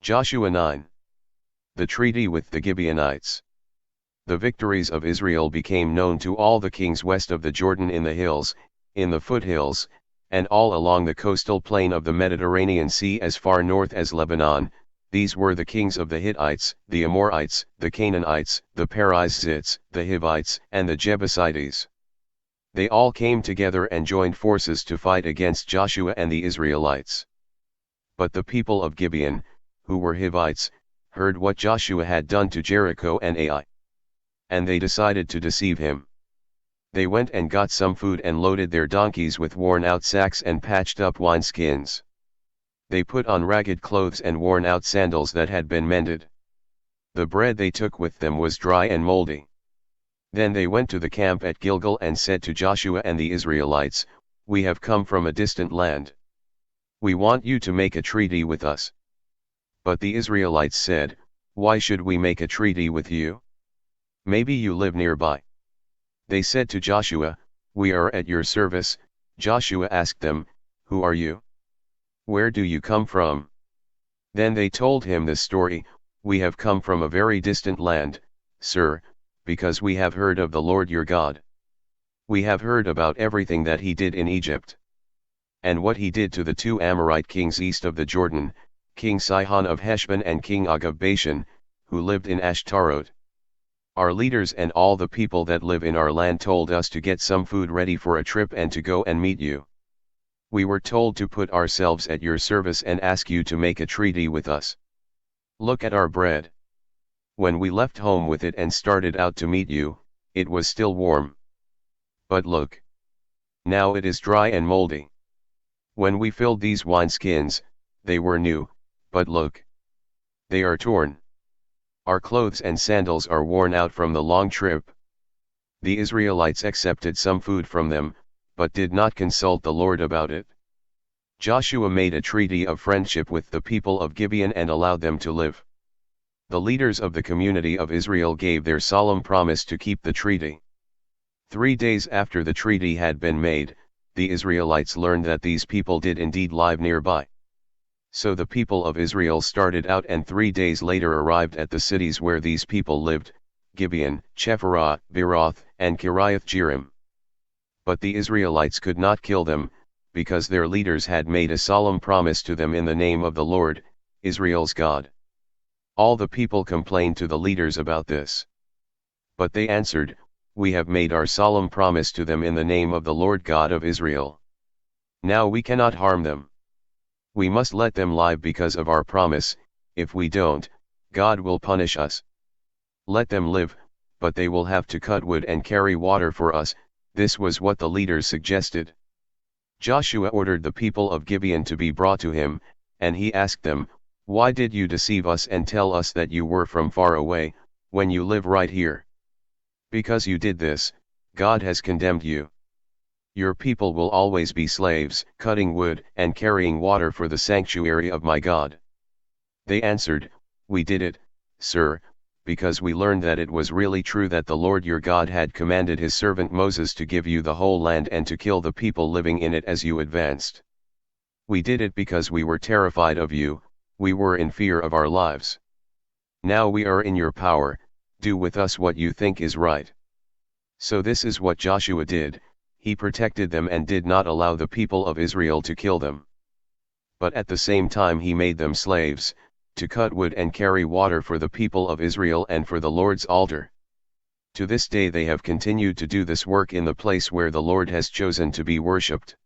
Joshua 9. The treaty with the Gibeonites. The victories of Israel became known to all the kings west of the Jordan in the hills, in the foothills, and all along the coastal plain of the Mediterranean Sea as far north as Lebanon. These were the kings of the Hittites, the Amorites, the Canaanites, the Perizzites, the Hivites, and the Jebusites. They all came together and joined forces to fight against Joshua and the Israelites. But the people of Gibeon, who were Hivites, heard what Joshua had done to Jericho and Ai. And they decided to deceive him. They went and got some food and loaded their donkeys with worn-out sacks and patched-up wineskins. They put on ragged clothes and worn-out sandals that had been mended. The bread they took with them was dry and moldy. Then they went to the camp at Gilgal and said to Joshua and the Israelites, "We have come from a distant land. We want you to make a treaty with us." But the Israelites said, "Why should we make a treaty with you? Maybe you live nearby." They said to Joshua, "We are at your service." Joshua asked them, "Who are you? Where do you come from?" Then they told him this story, "We have come from a very distant land, sir, because we have heard of the Lord your God. We have heard about everything that he did in Egypt, and what he did to the two Amorite kings east of the Jordan, King Sihon of Heshbon and King Og of Bashan, who lived in Ashtaroth. Our leaders and all the people that live in our land told us to get some food ready for a trip and to go and meet you. We were told to put ourselves at your service and ask you to make a treaty with us. Look at our bread. When we left home with it and started out to meet you, it was still warm. But look. Now it is dry and moldy. When we filled these wineskins, they were new, but look. They are torn. Our clothes and sandals are worn out from the long trip." The Israelites accepted some food from them, but did not consult the Lord about it. Joshua made a treaty of friendship with the people of Gibeon and allowed them to live. The leaders of the community of Israel gave their solemn promise to keep the treaty. 3 days after the treaty had been made, the Israelites learned that these people did indeed live nearby. So the people of Israel started out and 3 days later arrived at the cities where these people lived, Gibeon, Chephirah, Beeroth, and Kiriath-Jearim. But the Israelites could not kill them, because their leaders had made a solemn promise to them in the name of the Lord, Israel's God. All the people complained to the leaders about this. But they answered, "We have made our solemn promise to them in the name of the Lord God of Israel. Now we cannot harm them. We must let them live because of our promise. If we don't, God will punish us. Let them live, but they will have to cut wood and carry water for us." This was what the leaders suggested. Joshua ordered the people of Gibeon to be brought to him, and he asked them, "Why did you deceive us and tell us that you were from far away, when you live right here? Because you did this, God has condemned you. Your people will always be slaves, cutting wood and carrying water for the sanctuary of my God." They answered, "We did it, sir, because we learned that it was really true that the Lord your God had commanded his servant Moses to give you the whole land and to kill the people living in it as you advanced. We did it because we were terrified of you, we were in fear of our lives. Now we are in your power, do with us what you think is right." So this is what Joshua did. He protected them and did not allow the people of Israel to kill them. But at the same time he made them slaves, to cut wood and carry water for the people of Israel and for the Lord's altar. To this day they have continued to do this work in the place where the Lord has chosen to be worshipped.